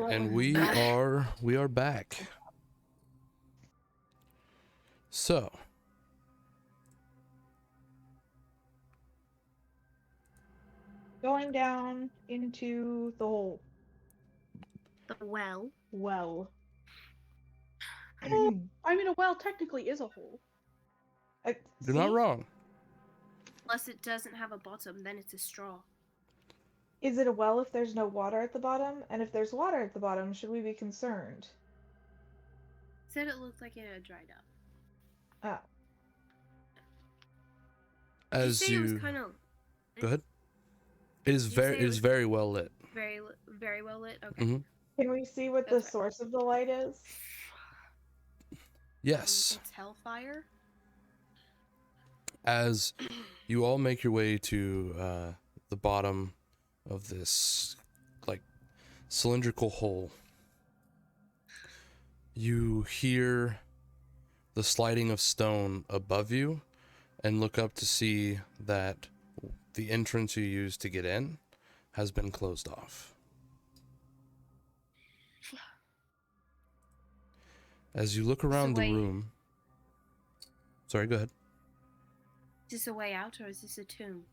And we are back. So, going down into the hole. The well. Well. I mean, a well technically is a hole. you're not wrong. Unless it doesn't have a bottom, then it's a straw. Is it a well if there's no water at the bottom? And if there's water at the bottom, should we be concerned? Said it looked like it had dried up. Oh. As you say you it was kind of... go ahead. It is very well lit. Very well lit. Okay. Mm-hmm. Can we see what the source of the light is? Yes. It's hellfire. As you all make your way to the bottom of this like cylindrical hole, you hear the sliding of stone above you and look up to see that the entrance you used to get in has been closed off. As you look around the room... Sorry, go ahead. Is this a way out or is this a tomb?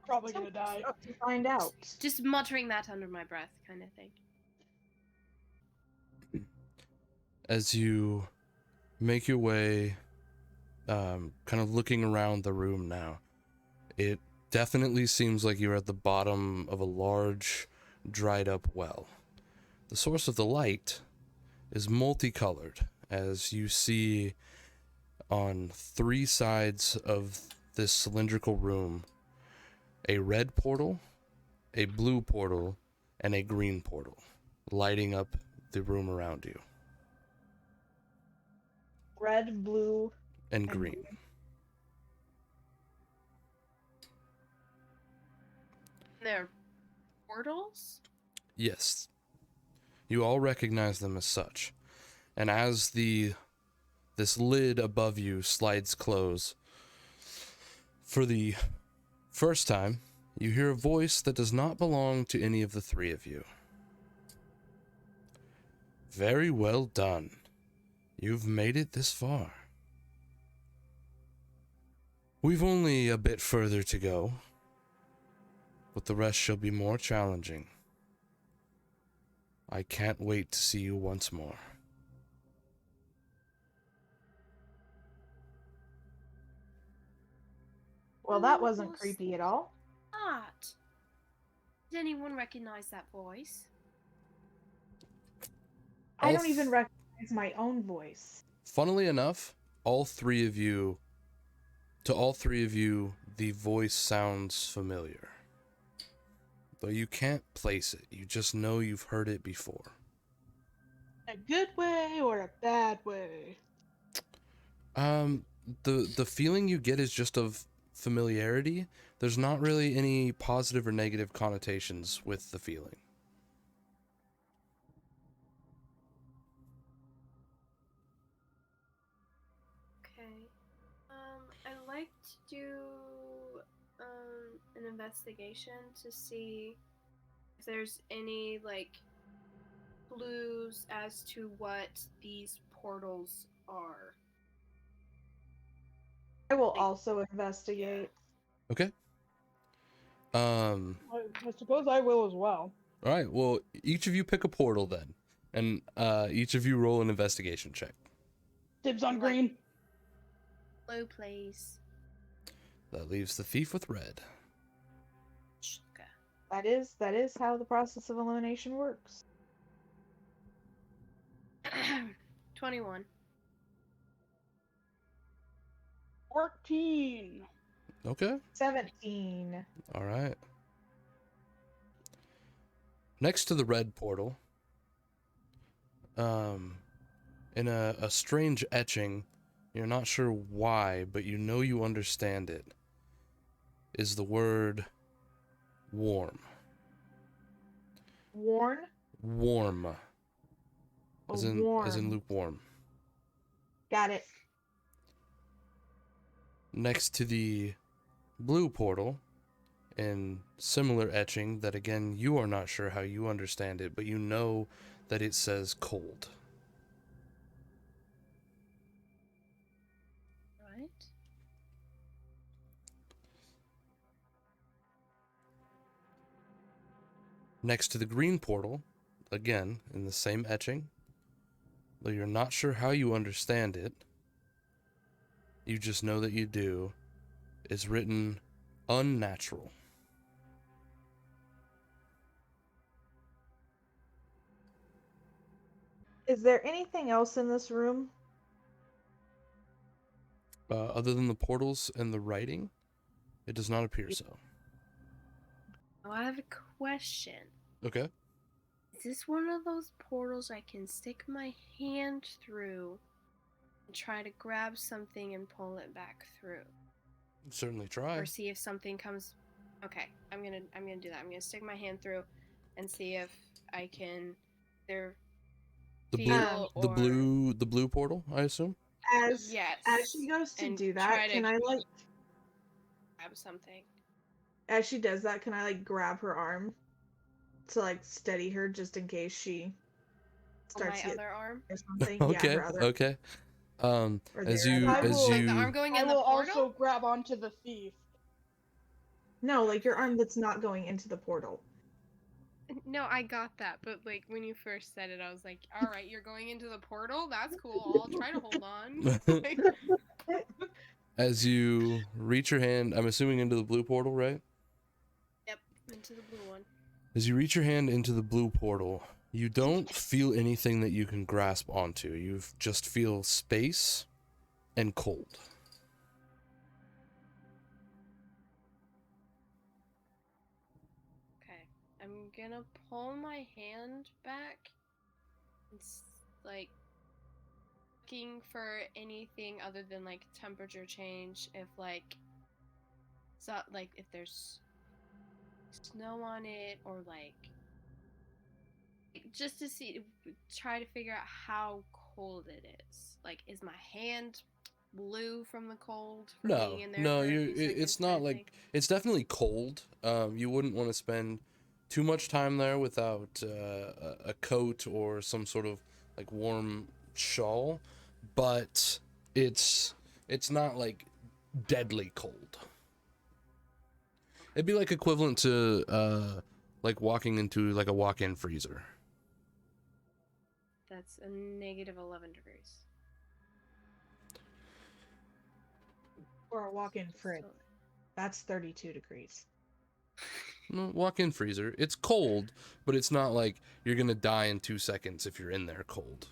Probably gonna die. Up to find out. Just muttering that under my breath, kind of thing. As you make your way, kind of looking around the room now, it definitely seems like you're at the bottom of a large, dried up well. The source of the light is multicolored, as you see on three sides of this cylindrical room a red portal, a blue portal, and a green portal, lighting up the room around you. Red, blue, and green. They're portals? Yes. You all recognize them as such. And as this lid above you slides close, for the first time, you hear a voice that does not belong to any of the three of you. Very well done. You've made it this far. We've only a bit further to go, but the rest shall be more challenging. I can't wait to see you once more. Well, that wasn't creepy at all. Not. Did anyone recognize that voice? I don't even recognize my own voice. Funnily enough, to all three of you, the voice sounds familiar. Though you can't place it, you just know you've heard it before. A good way or a bad way? The feeling you get is just of familiarity. There's not really any positive or negative connotations with the feeling. Okay. I'd like to do an investigation to see if there's any clues as to what these portals are. I will also investigate. Okay. I suppose I will as well. All right. Well, each of you pick a portal then, and each of you roll an investigation check. Dibs on green. Blue, please. That leaves the thief with red. Okay. That is how the process of elimination works. 21. 14. Okay. 17. All right. Next to the red portal, in a strange etching, you're not sure why, but you know you understand it, is the word warm. Warm? Warm. As in lukewarm. Got it. Next to the blue portal in similar etching that, again, you are not sure how you understand it, but you know that it says cold. Right. Next to the green portal, again, in the same etching, though you're not sure how you understand it, you just know that you do, is written unnatural. Is there anything else in this room? Other than the portals and the writing, it does not appear so. Now I have a question. Okay. Is this one of those portals I can stick my hand through and try to grab something and pull it back through? Certainly try. Or see if something comes. Okay, I'm gonna do that. I'm gonna stick my hand through and see if I can either The feel or the blue portal, I assume? As yes, she goes to and do try that, to can I like grab something. as she does that, can I like grab her arm to like steady her just in case she On starts my to get other arm. or something? Yeah, Okay, her other okay. or As their you other arm. Like the arm going I in the will portal. also grab onto the thief. No, like your arm that's not going into the portal. No, I got that, but like when you first said it, I was like, "All right, you're going into the portal. That's cool. I'll try to hold on." Like, As you reach your hand, I'm assuming into the blue portal, right? yep, into the blue one. As you reach your hand into the blue portal, you don't feel anything that you can grasp onto. You just feel space and cold. Okay, I'm gonna pull my hand back and like looking for anything other than like temperature change. If like, so like if there's snow on it or like just to see, try to figure out how cold it is. Like, is my hand blue from the cold from being in there No, for a few seconds? it's not like, it's definitely cold. You wouldn't want to spend too much time there without a coat or some sort of like warm shawl, but it's not like deadly cold. It'd be like equivalent to like walking into like a walk-in freezer. That's a negative 11 degrees. Or a walk-in fridge. So, That's 32 degrees. No, walk-in freezer. It's cold, but it's not like you're gonna die in 2 seconds if you're in there cold.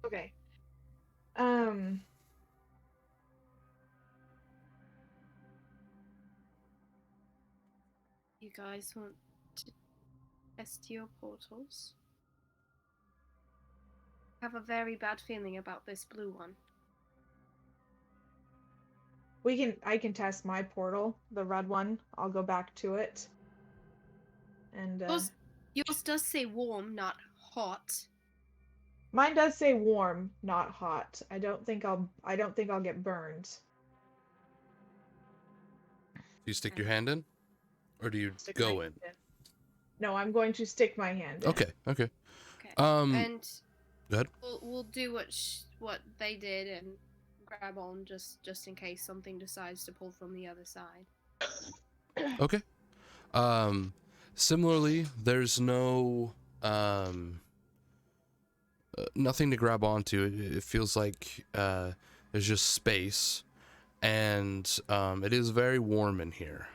Okay. you guys want to test your portals? I have a very bad feeling about this blue one. I can test my portal, the red one. I'll go back to it. And Yours does say warm, not hot. mine does say warm, not hot. I don't think I'll get burned. Do you stick your hand in, or do you Stick go my in? hand in. No, I'm going to stick my hand in. Okay. Okay. And go ahead. we'll do what they did and grab on just in case something decides to pull from the other side. Okay. Similarly, there's no nothing to grab onto. It feels like there's just space, and it is very warm in here.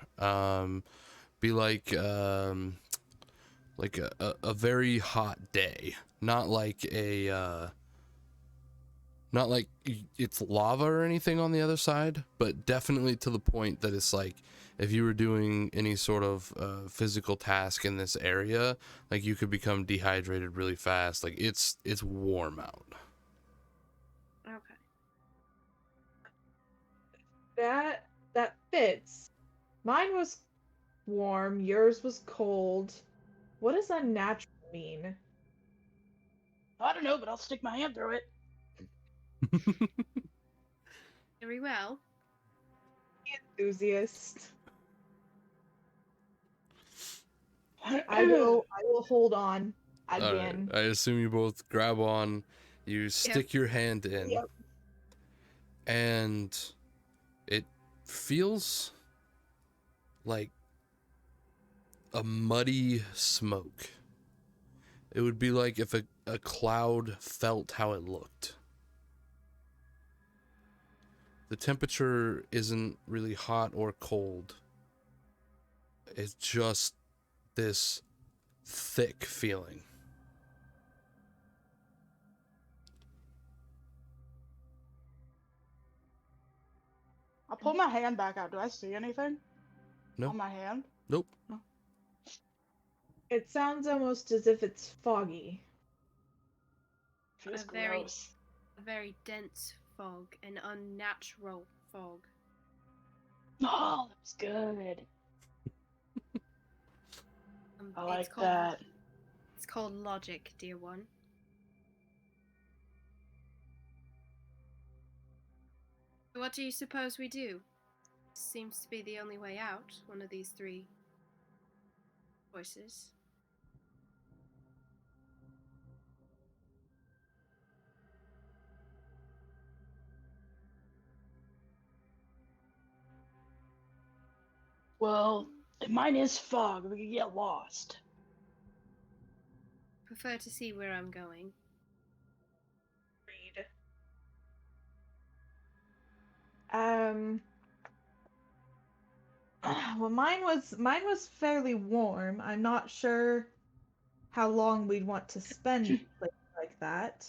Be like a very hot day, not like it's lava or anything on the other side, but definitely to the point that it's like if you were doing any sort of physical task in this area, like you could become dehydrated really fast. Like it's warm out. Okay. That fits. Mine was warm, yours was cold. What does unnatural mean? I don't know, but I'll stick my hand through it. Very well. Enthusiast. I will hold on All right. again. I assume you both grab on. You stick your hand in, Yep. and it feels like a muddy smoke. It would be like if a cloud felt how it looked. The temperature isn't really hot or cold. It's just this thick feeling. I'll pull my hand back out. Do I see anything No. on my hand? Nope. It sounds almost as if it's foggy. Feels A very- gross. A very dense fog, an unnatural fog. Oh, that was good. I like it's called, that. It's called logic, dear one. What do you suppose we do? Seems to be the only way out, one of these three choices. Well, if mine is fog, we could get lost. Prefer to see where I'm going. Read. Um. Well, mine was fairly warm. I'm not sure how long we'd want to spend in a place like that.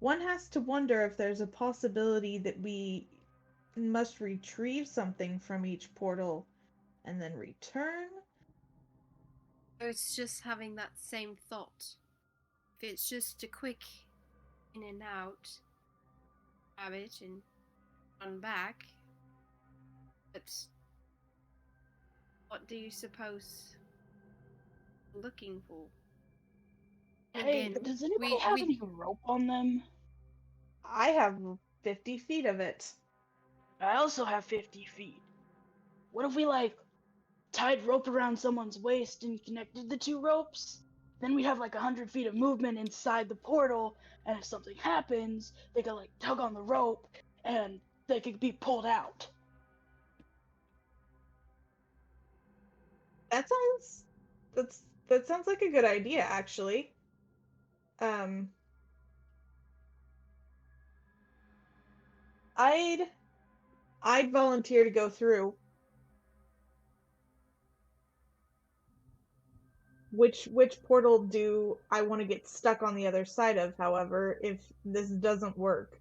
One has to wonder if there's a possibility that we must retrieve something from each portal and then return. Or it's just having that same thought. If it's just a quick in and out, grab it and run back. But what do you suppose I'm looking for? Hey, Again, does anybody we- have we- any rope on them? I have 50 feet of it. I also have 50 feet. What if we, like, tied rope around someone's waist and connected the two ropes? Then we'd have, like, 100 feet of movement inside the portal, and if something happens, they could, like, tug on the rope, and they could be pulled out. That sounds like a good idea, actually. Um, I'd volunteer to go through. Which portal do I want to get stuck on the other side of, however, if this doesn't work?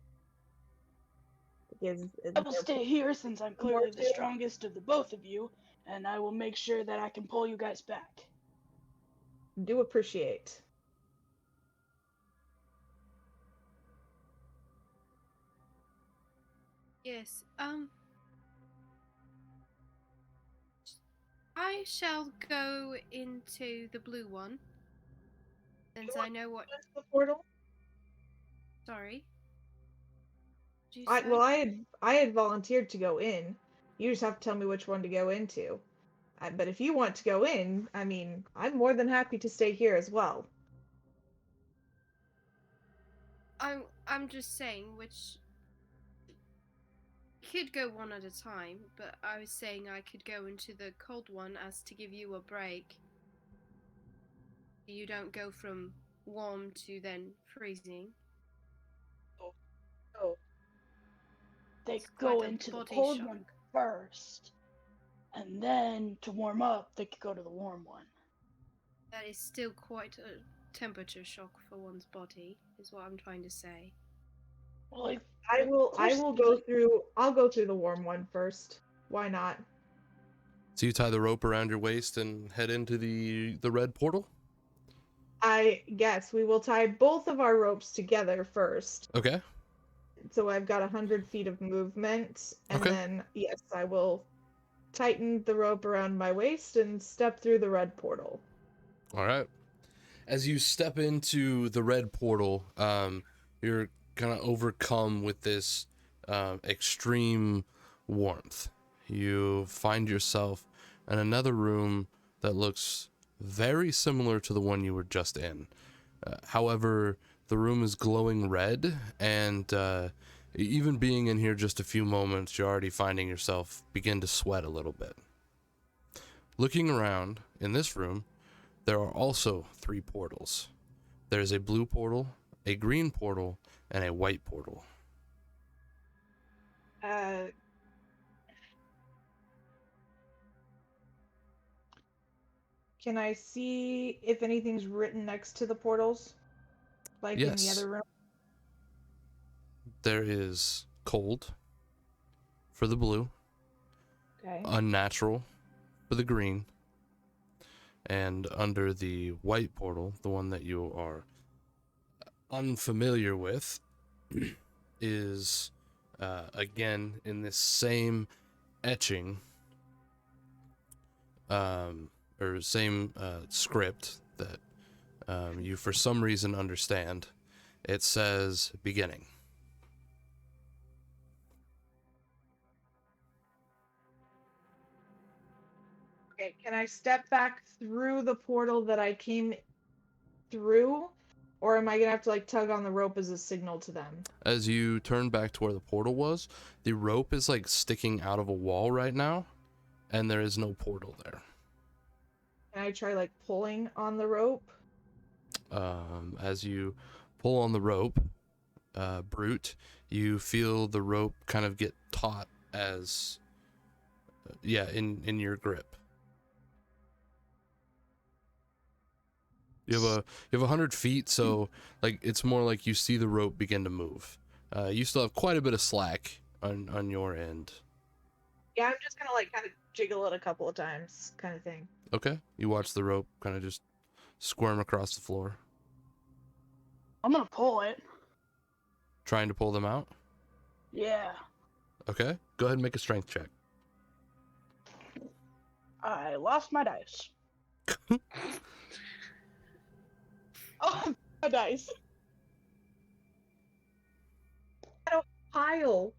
Because I will stay here since I'm more clearly the to- strongest of the both of you, and I will make sure that I can pull you guys back. do appreciate. Yes, I shall go into the blue one. Since I know what. The portal? Sorry. Did you I say? well, I had volunteered to go in. You just have to tell me which one to go into. But if you want to go in, I mean, I'm more than happy to stay here as well. I'm just saying which. Could go one at a time, but I was saying I could go into the cold one as to give you a break. You don't go from warm to then freezing. Oh. They It's could go quite a into the body cold shock. one first, and then to warm up, they could go to the warm one. That is still quite a temperature shock for one's body, is what I'm trying to say. Well, like, I will go like, through I'll go through the warm one first. Why not? So you tie the rope around your waist and head into the red portal? I guess we will tie both of our ropes together first. Okay. So I've got 100 feet of movement, and Okay. then yes, I will tighten the rope around my waist and step through the red portal. All right. As you step into the red portal, you're kind of overcome with this extreme warmth. You find yourself and another room that looks very similar to the one you were just in. However, the room is glowing red, and even being in here just a few moments, you're already finding yourself begin to sweat a little bit. Looking around, in this room, there are also 3 portals. There's a blue portal, a green portal, and a white portal. Can I see if anything's written next to the portals? Like in the Yes. other room? There is cold for the blue, Okay. unnatural for the green, and under the white portal, the one that you are unfamiliar with, is again in this same etching, or same script that you for some reason understand. It says beginning. Okay, can I step back through the portal that I came through? Or am I gonna have to like tug on the rope as a signal to them? As you turn back to where the portal was, the rope is like sticking out of a wall right now, and there is no portal there. Can I try like pulling on the rope? As you pull on the rope, Brute, you feel the rope kind of get taut as, in your grip. You have 100 feet, so like it's more like you see the rope begin to move. You still have quite a bit of slack on your end. Yeah, I'm just gonna like kind of jiggle it a couple of times, kind of thing. Okay, you watch the rope kind of just squirm across the floor, I'm gonna pull it. trying to pull them out. Yeah. Okay, go ahead and make a strength check. I lost my dice. Oh, my dice. I don't pile.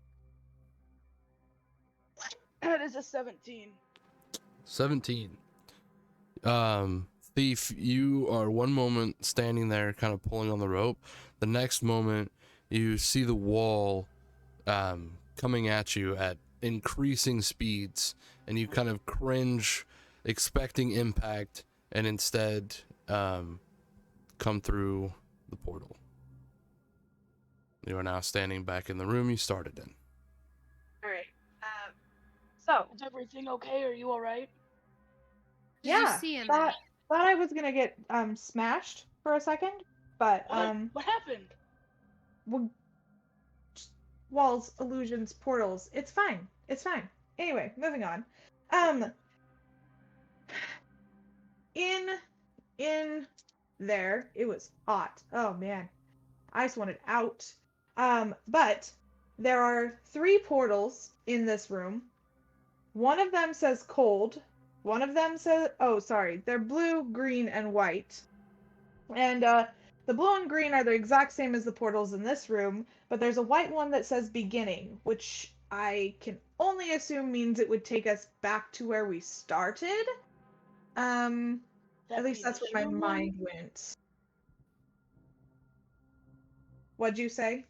That is a 17. 17. Thief, you are one moment standing there kind of pulling on the rope. The next moment you see the wall coming at you at increasing speeds, and you kind of cringe expecting impact, and instead come through the portal. You are now standing back in the room you started in. All right. So Is everything okay? Are you alright? Did you yeah, see in thought I was gonna get smashed for a second, but What happened? well, walls, illusions, portals. It's fine. It's fine. Anyway, moving on. In there, it was hot. Oh man, I just wanted out. But there are 3 portals in this room. One of them says cold. One of them says, oh, sorry, they're blue, green, and white. And the blue and green are the exact same as the portals in this room, but there's a white one that says beginning, which I can only assume means it would take us back to where we started. At least that's where my mind went. What'd you say?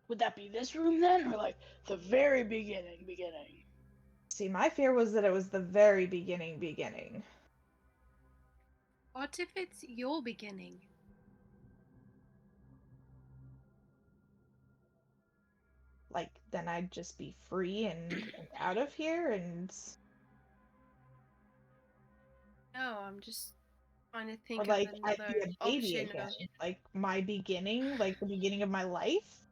Would that be this room then? Or like the very beginning? See, my fear was that it was the very beginning. What if it's your beginning? Like, then I'd just be free and out of here, and No, I'm just trying to or think of like I'd another be a baby option. again, like my beginning, like the beginning of my life.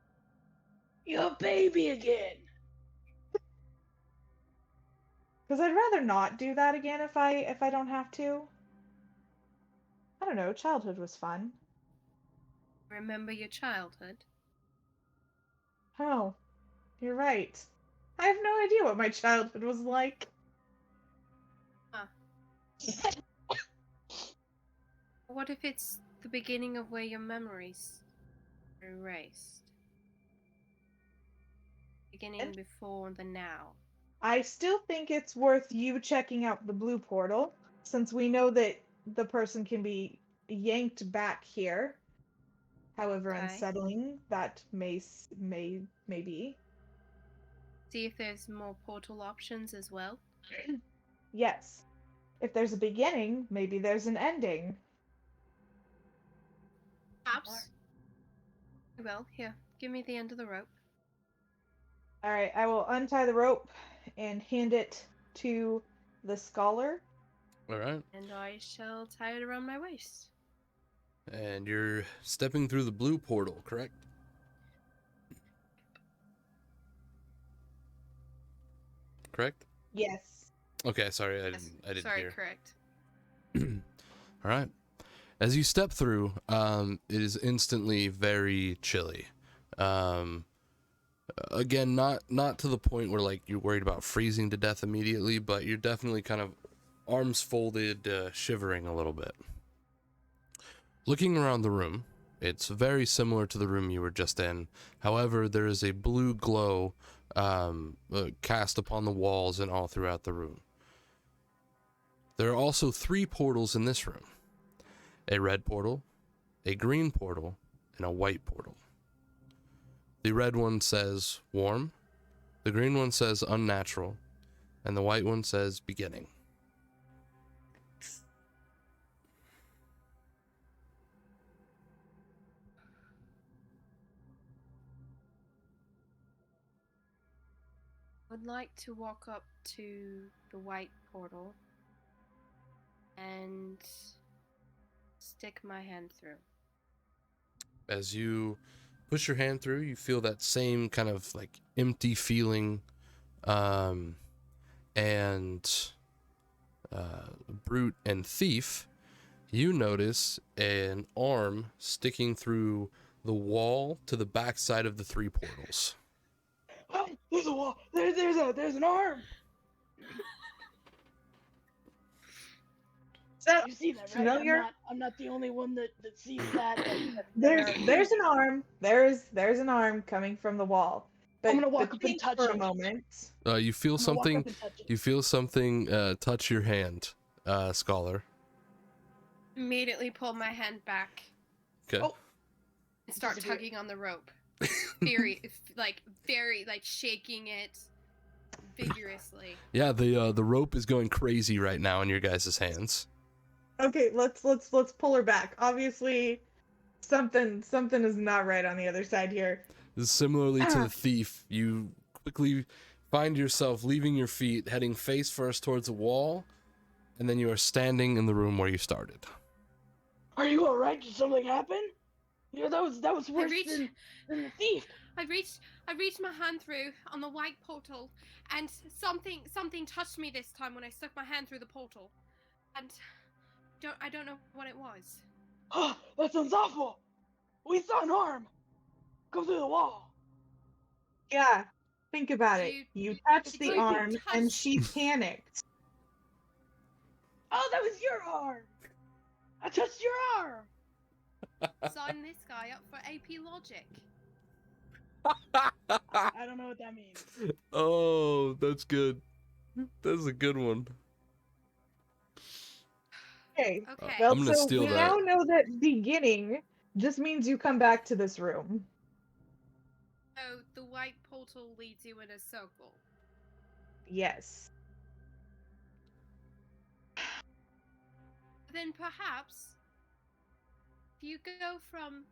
You're a baby again. Because I'd rather not do that again if I don't have to. I don't know. Childhood was fun. Remember your childhood? Oh, you're right. I have no idea what my childhood was like. Huh. What if it's the beginning of where your memories are erased? Beginning before the now. I still think it's worth you checking out the blue portal, since we know that the person can be yanked back here. However Okay. unsettling that may be. See if there's more portal options as well. Yes. If there's a beginning, maybe there's an ending. Perhaps. Well, here, give me the end of the rope. All right, I will untie the rope and hand it to the scholar. All right. And I shall tie it around my waist. And you're stepping through the blue portal, correct? Correct? Yes. Okay, sorry, I Yes. didn't Sorry, hear. correct. All right. As you step through, it is instantly very chilly. Again, not to the point where like you're worried about freezing to death immediately, but you're definitely kind of arms folded, shivering a little bit. Looking around the room, it's very similar to the room you were just in. However, there is a blue glow cast upon the walls and all throughout the room. There are also 3 portals in this room. A red portal, a green portal, and a white portal. The red one says warm, the green one says unnatural, and the white one says beginning. I would like to walk up to the white portal and stick my hand through. As you push your hand through, you feel that same kind of like empty feeling, and brute and thief. You notice an arm sticking through the wall to the back side of the 3 portals. Oh, there's a wall. There's an arm. So You see that, right? familiar. I'm not the only one that sees that. There's an arm. There's an arm coming from the wall. But I'm gonna walk up and think touch for it. a moment. You feel I'm gonna walk something. up and touch it. You feel something touch your hand, Scholar. Immediately pull my hand back Okay. Oh. and start Disappear. tugging on the rope. Very shaking it vigorously. Yeah, the rope is going crazy right now in your guys' hands. Okay, let's pull her back. Obviously, something is not right on the other side here. Similarly to the thief, you quickly find yourself leaving your feet, heading face first towards the wall, and then you are standing in the room where you started. Are you alright? Did something happen? You know, that was worse reached- than the thief. I reached my hand through on the white portal, and something touched me this time when I stuck my hand through the portal, and I don't know what it was. Oh, that sounds awful. We saw an arm go through the wall. Yeah, think about it. You touched the you arm and touched- she panicked. Oh, that was your arm. I touched your arm. Sign this guy up for AP Logic. I don't know what that means. Oh, that's good. That's a good one. Okay. Okay. Well, I'm gonna so steal we that. now know that beginning just means you come back to this room. So the white portal leads you in a circle. Yes. Then perhaps if you go from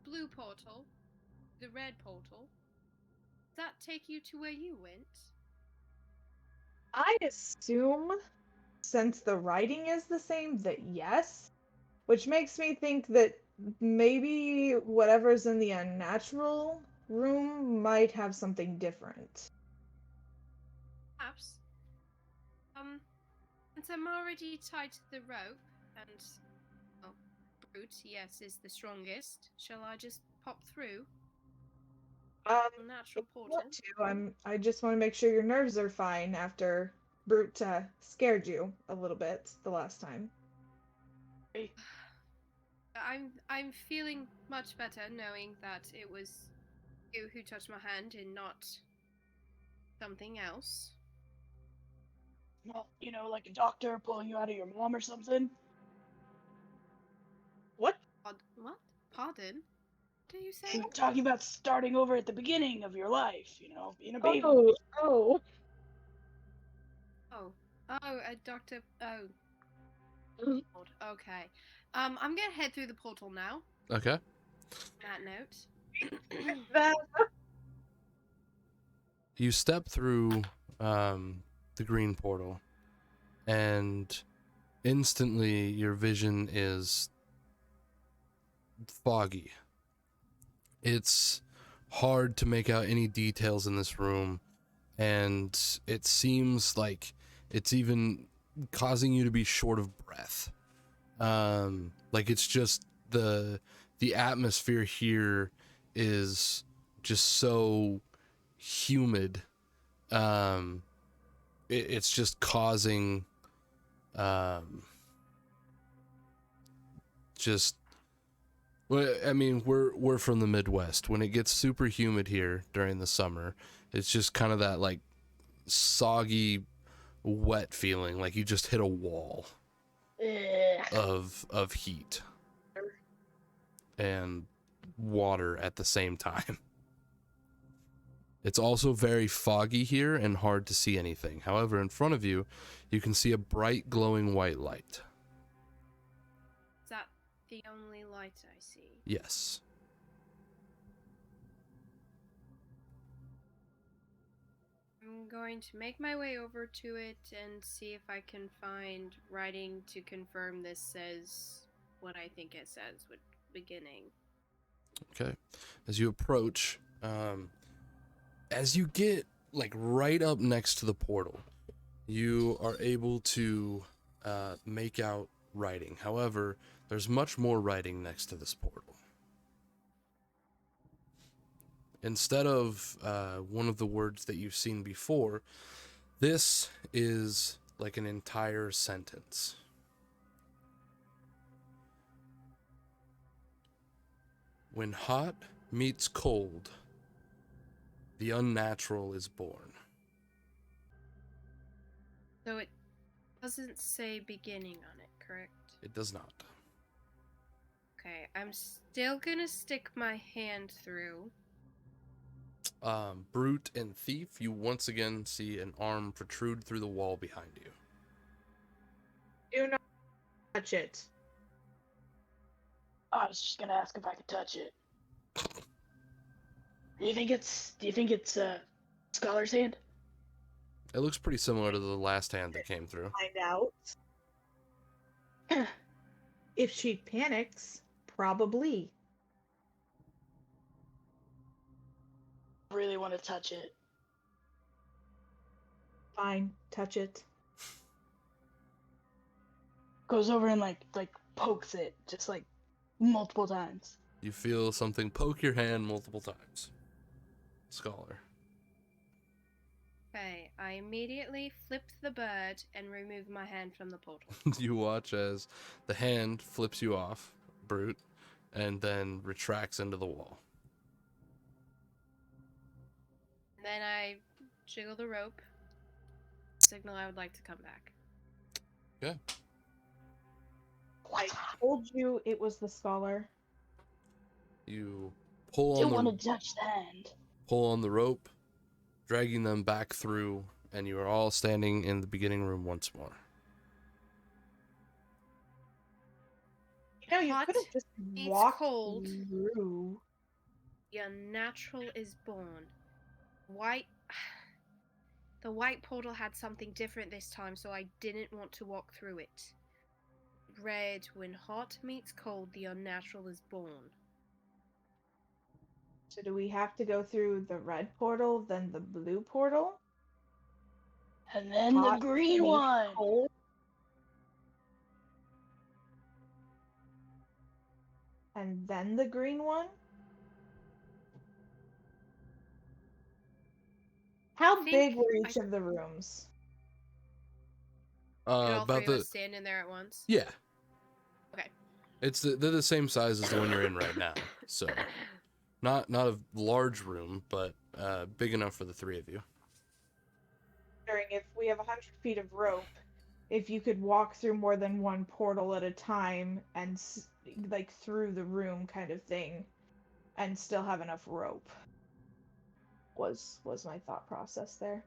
blue portal to the red portal, does that take you to where you went? I assume, since the writing is the same, that yes. Which makes me think that maybe whatever's in the unnatural room might have something different. Perhaps. Since I'm already tied to the rope, and brute, yes, is the strongest. Shall I just pop through? Natural If you portal. want to, I just want to make sure your nerves are fine after Brute scared you a little bit the last time. I'm feeling much better knowing that it was you who touched my hand and not something else. Well, like a doctor pulling you out of your mom or something. What? What? Pardon? Do you say? I'm talking about starting over at the beginning of your life, being a baby. Oh. Oh, a doctor. Oh, Mhm. Lord. Okay. I'm gonna head through the portal now. Okay. That note. That. You step through the green portal, and instantly your vision is foggy. It's hard to make out any details in this room, and it seems like it's even causing you to be short of breath. Like it's just the atmosphere here is just so humid. It's just causing just well, I mean, we're from the Midwest. When it gets super humid here during the summer, it's just kind of that like soggy, wet feeling, like you just hit a wall Ugh. of heat and water at the same time. It's also very foggy here and hard to see anything. However, in front of you, you can see a bright glowing white light. Is that the only light I see? Yes. I'm going to make my way over to it and see if I can find writing to confirm this says what I think it says with beginning. Okay. As you approach, as you get like right up next to the portal, you are able to make out writing. However, there's much more writing next to this portal. Instead of one of the words that you've seen before, this is like an entire sentence. When hot meets cold, the unnatural is born. So it doesn't say beginning on it, correct? It does not. Okay, I'm still gonna stick my hand through. Brute and thief, you once again see an arm protrude through the wall behind you. Do not touch it. I was just gonna ask if I could touch it. Do you think it's Scholar's hand? It looks pretty similar to the last hand that came through. Find out. If she panics, probably. I really want to touch it. Fine, touch it. Goes over and like pokes it just like multiple times. You feel something poke your hand multiple times. Scholar. Okay, I immediately flip the bird and remove my hand from the portal. You watch as the hand flips you off, Brute, and then retracts into the wall. And then I jiggle the rope, signal I would like to come back. Okay. I told you it was the scholar. You pull Still on want to touch the hand. pull on the rope, dragging them back through, and you are all standing in the beginning room once more. You Hot could have just meets walked cold. through. The unnatural is born. White. The white portal had something different this time, so I didn't want to walk through it. Red, when hot meets cold, the unnatural is born. So do we have to go through the red portal, then the blue portal? And then the Hot green meets one. cold? And then the green one? How think big were each of the rooms? Did all About three of the us stand in there at once? yeah, Okay. they're the same size as the one you're in right now. So not a large room, but big enough for the three of you. if we have 100 feet of rope, if you could walk through more than one portal at a time and like through the room kind of thing, and still have enough rope. Was my thought process there.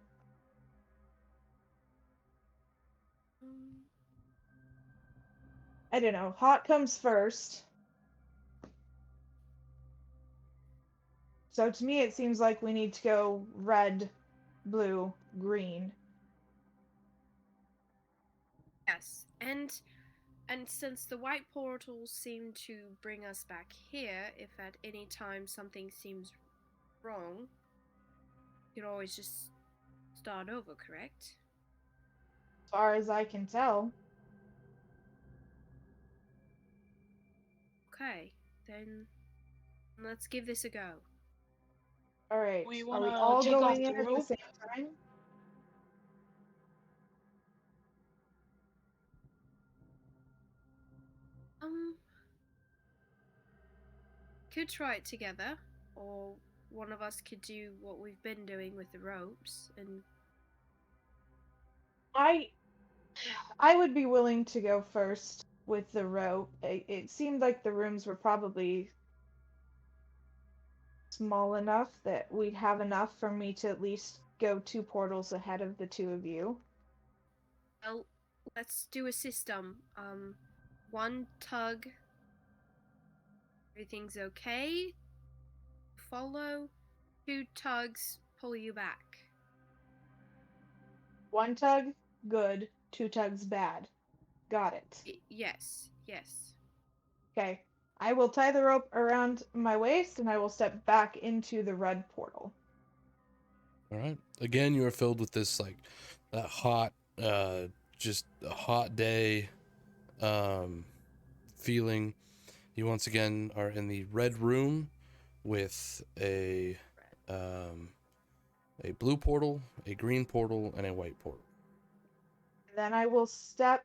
I don't know. Hot comes first. So to me, it seems like we need to go red, blue, green. Yes, and since the white portals seem to bring us back here, if at any time something seems wrong, you can always just start over, correct? As far as I can tell. Okay, then let's give this a go. All right. We Are we wanna all take off going the in at the rope? same time? Could try it together, or one of us could do what we've been doing with the ropes and I would be willing to go first with the rope. It seemed like the rooms were probably small enough that we'd have enough for me to at least go 2 portals ahead of the two of you. well, let's do a system. One tug, everything's okay. Follow. Two tugs, pull you back. 1 tug, good. 2 tugs, bad. Got it. Yes, yes. Okay. I will tie the rope around my waist and I will step back into the red portal. All right. Again, you are filled with this like hot, just a hot day feeling. You once again are in the red room with a blue portal, a green portal, and a white portal. Then I will step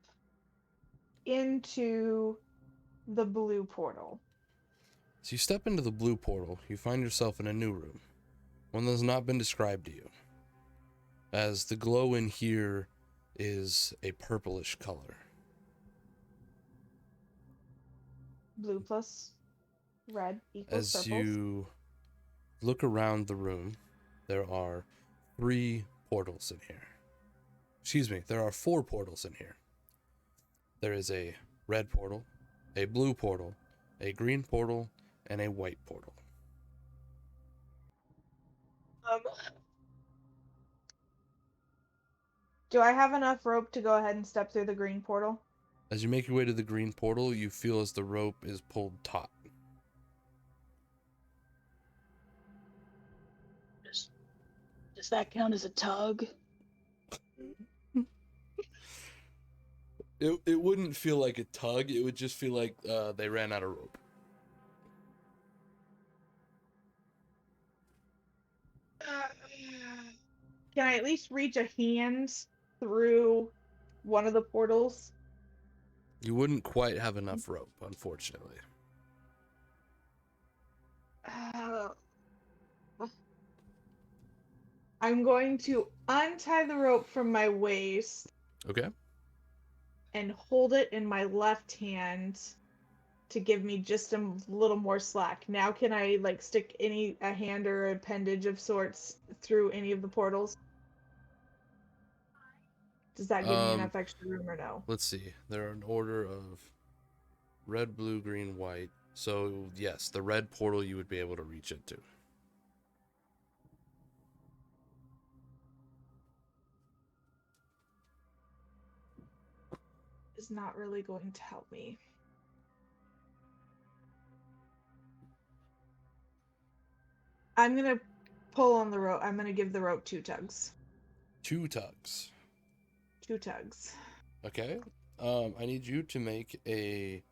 into the blue portal. As you step into the blue portal, you find yourself in a new room, one that has not been described to you, as the glow in here is a purplish color. Blue plus red equals As purple. you look around the room, there are 3 portals in here. Excuse me, there are 4 portals in here. There is a red portal, a blue portal, a green portal, and a white portal. Do I have enough rope to go ahead and step through the green portal? As you make your way to the green portal, you feel as the rope is pulled taut. Does that count as a tug? It wouldn't feel like a tug, it would just feel like they ran out of rope. Can I at least reach a hand through one of the portals? You wouldn't quite have enough rope, unfortunately. I'm going to untie the rope from my waist Okay. and hold it in my left hand to give me just a little more slack. Now can I like stick a hand or appendage of sorts through any of the portals? Does that give me enough extra room or no? Let's see. They're in order of red, blue, green, white. So, yes, the red portal you would be able to reach into. Is not really going to help me. I'm gonna pull on the rope. I'm gonna give the rope 2 tugs. 2 tugs. 2 tugs. Okay. I need you to make a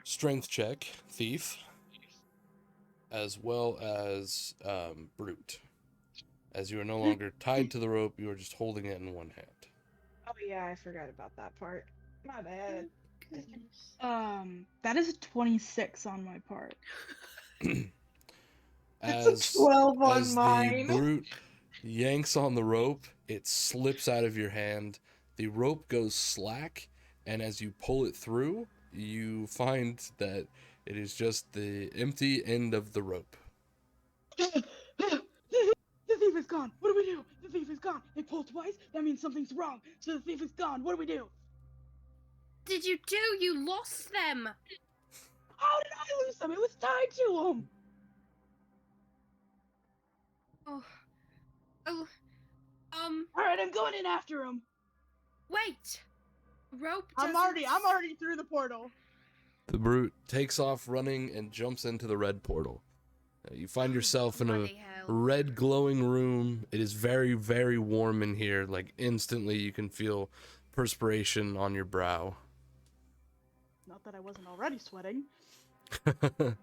strength check, thief, as well as brute. As you are no longer tied to the rope, you are just holding it in one hand. Oh yeah, I forgot about that part. My bad. That is a 26 on my part. It's a 12 on as mine. yanks on the rope. It slips out of your hand. The rope goes slack, and as you pull it through, you find that it is just the empty end of the rope. The thief is gone. What do we do? The thief is gone. They pulled twice. That means something's wrong. So the thief is gone. What do we do? Did you do? You lost them. How did I lose them? It was tied to him. Oh. All right, I'm going in after him. Wait. Rope. I'm doesn't- already through the portal. The brute takes off running and jumps into the red portal. You find yourself in a Bloody hell. red glowing room. It is very, very warm in here. Like instantly you can feel perspiration on your brow. Not that I wasn't already sweating. I'm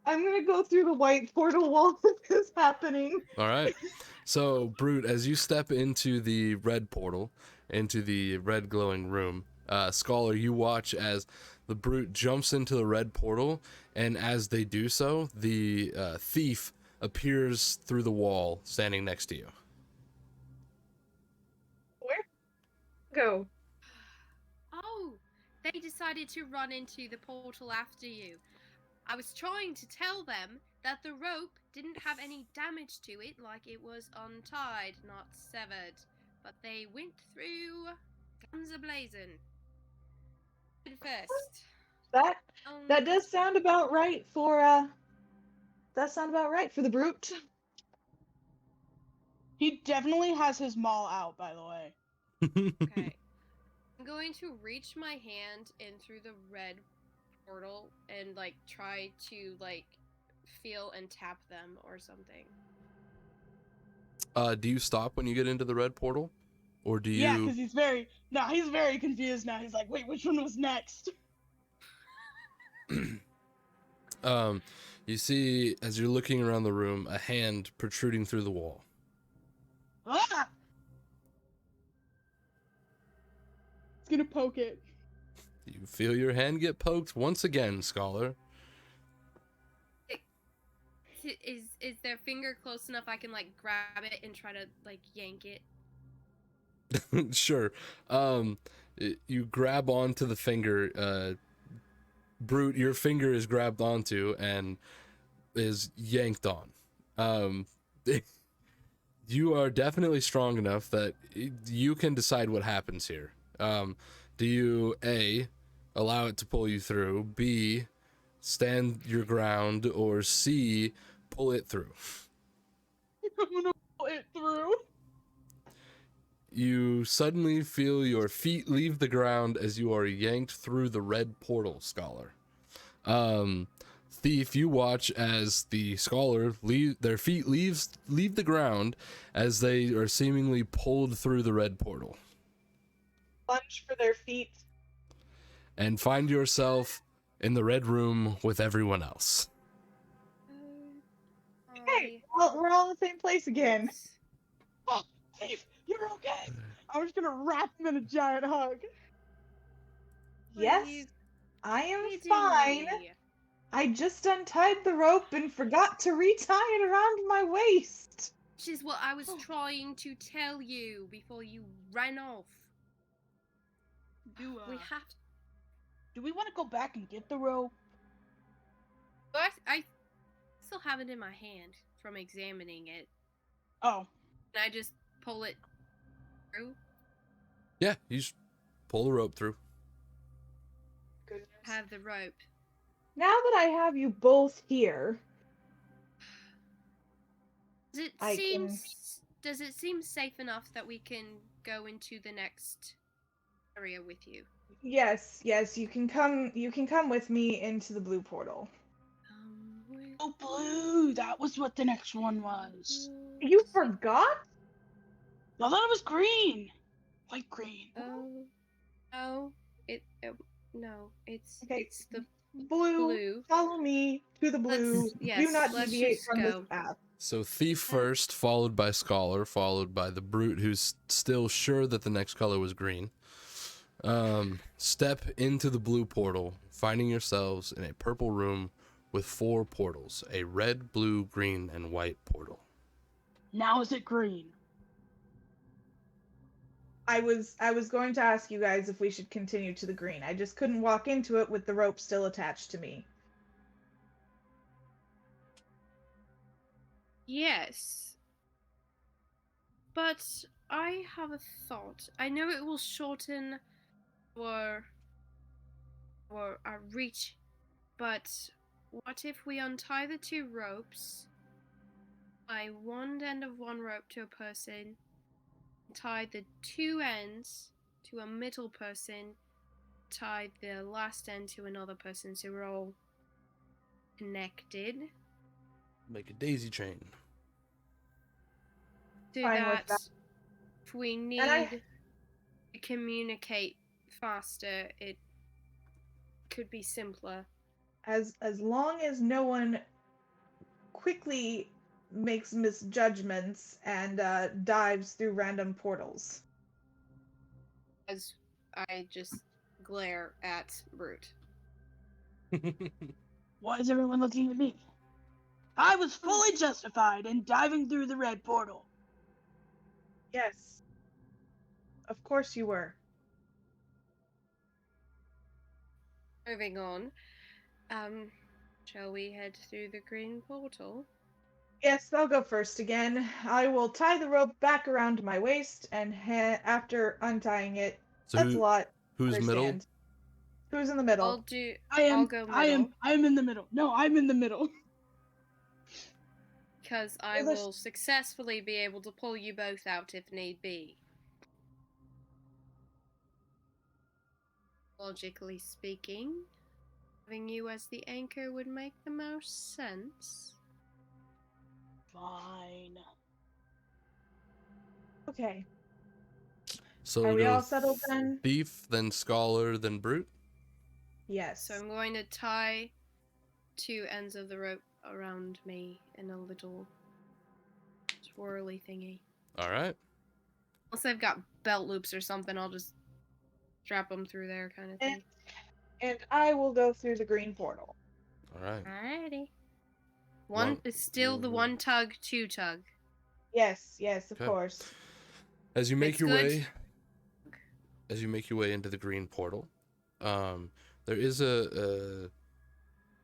gonna go through the white portal while this is happening. All right. So, Brute, as you step into the red portal, into the red glowing room, Scholar, you watch as the Brute jumps into the red portal, and as they do so, the thief appears through the wall, standing next to you. Where? Go. Oh, they decided to run into the portal after you. I was trying to tell them that the rope didn't have any damage to it, like it was untied, not severed. But they went through guns a-blazing. First. That does sound about right for the brute. He definitely has his maul out, by the way. Okay. I'm going to reach my hand in through the red portal and like try to like feel and tap them or something. Do you stop when you get into the red portal? Or do you... Yeah, because he's very confused now. He's like, wait, which one was next? You see, as you're looking around the room, a hand protruding through the wall. Ah! It's gonna poke it. You feel your hand get poked once again, Scholar. Is their finger close enough I can like grab it and try to like yank it? Sure. You grab onto the finger. Brute, your finger is grabbed onto and is yanked on. You are definitely strong enough that you can decide what happens here. Do you A, allow it to pull you through, B, stand your ground, or C, pull it through? I'm gonna pull it through. You suddenly feel your feet leave the ground as you are yanked through the red portal, Scholar. Thief, you watch as the Scholar their feet leave the ground as they are seemingly pulled through the red portal. Lunge for their feet. And find yourself in the red room with everyone else. Hey, well, we're all in the same place again. Oh, Thief, you're okay. I'm just gonna wrap him in a giant hug. Yes, I am fine. I just untied the rope and forgot to retie it around my waist. Which is what I was trying to tell you before you ran off. Do we want to go back and get the rope? But I still have it in my hand from examining it. Oh. Can I just pull it through? Yeah, you just pull the rope through. Goodness. Have the rope. Now that I have you both here, Does it seem safe enough that we can go into the next area with you? yes, you can come with me into the blue portal. Oh, blue! That was what the next one was. You forgot? I thought it was green. Light green. No, it's Okay. it's the Blue. Follow me to the blue. Do not deviate from this path. So Thief first, followed by Scholar, followed by the Brute, who's still sure that the next color was green. Step into the blue portal, finding yourselves in a purple room with 4 portals, a red, blue, green, and white portal. Now is it green? I was going to ask you guys if we should continue to the green. I just couldn't walk into it with the rope still attached to me. Yes. But I have a thought. I know it will shorten our our reach, but what if we untie the two ropes, tie one end of one rope to a person, tie the two ends to a middle person, tie the last end to another person, so we're all connected. Make a daisy chain. So Fine with that. if we need I- to communicate faster, it could be simpler. As long as no one quickly makes misjudgments and dives through random portals. As I just glare at Brute. Why is everyone looking at me? I was fully justified in diving through the red portal. Yes. Of course you were. Moving on. Shall we head through the green portal? Yes, I'll go first again. I will tie the rope back around my waist, and after untying it, So that's a lot. who's middle? Understand. Who's in the middle? I'll do. I I'll go middle. I am in the middle. No, I'm in the middle. Because I Well, there's- will successfully be able to pull you both out if need be. Logically speaking, having you as the anchor would make the most sense. Fine. Okay. So Are we'll we go all settled then? Thief, then Scholar, then Brute. Yes. So I'm going to tie two ends of the rope around me in a little swirly thingy. All right. Unless I've got belt loops or something, I'll just strap them through there, kind of thing. And I will go through the green portal. All right. Alrighty. One One- is still the one tug, two tug. Yes, of Okay. course. As you make It's your good. way into the green portal, there is a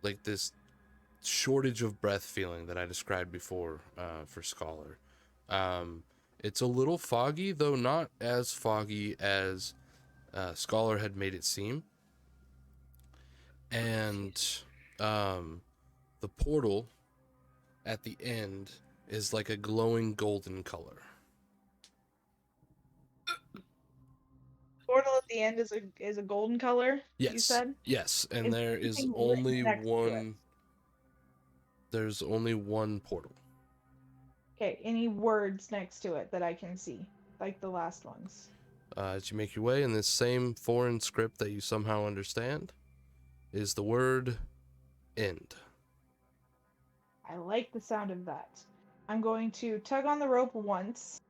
like this shortage of breath feeling that I described before for Scholar. It's a little foggy, though not as foggy as Scholar had made it seem. And the portal at the end is like a glowing golden color. Portal at the end is a golden color. Yes. You said. Yes, and Is there is anything lit only next to it? one. There's only one portal. Okay. Any words next to it that I can see, like the last ones? As you make your way in this same foreign script that you somehow understand, is the word end. I like the sound of that. I'm going to tug on the rope once.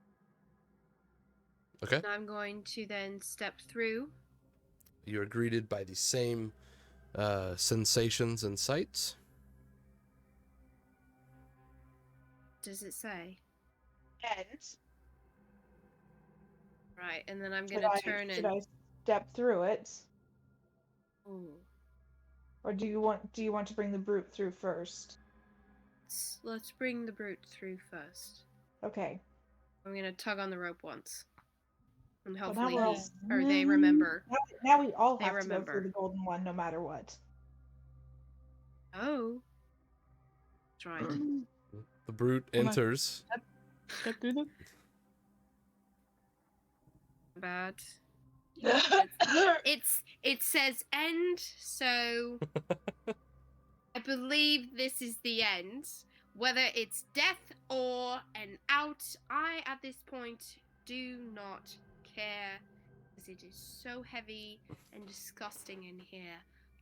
Okay? I'm going to then step through. You are greeted by the same sensations and sights. Does it say? And Right, and then I'm should gonna turn should in. I step through it, Ooh. or do you want to bring the brute through first? Let's bring the brute through first. Okay. I'm gonna tug on the rope once. And Well, hopefully now we're he, all- or they remember. Now we all They have to go remember. through the golden one, no matter what. Oh. That's right. The brute Come on. enters. Step through them. Bad. It says end, so I believe this is the end. Whether it's death or an out, I at this point do not care, because it is so heavy and disgusting in here.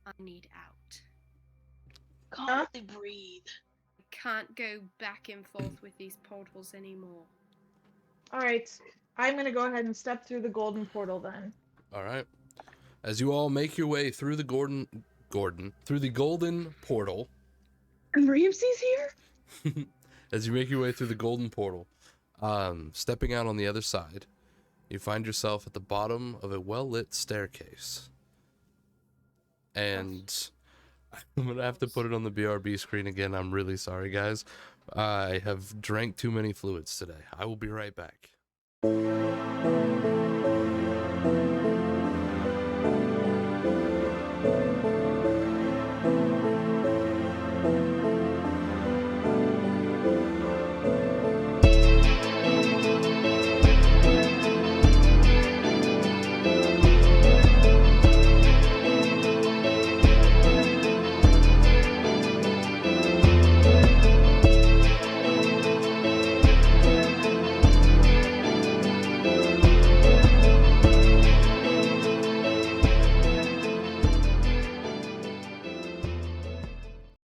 I need out. Can't hardly breathe. I can't go back and forth with these portals anymore. All right. I'm going to go ahead and step through the golden portal then. All right. As you all make your way through the golden portal, And Ramsey's here? as you make your way through the golden portal, Stepping out on the other side, you find yourself at the bottom of a well-lit staircase. And I'm gonna have to put it on the BRB screen again. I'm really sorry, guys. I have drank too many fluids today. I will be right back.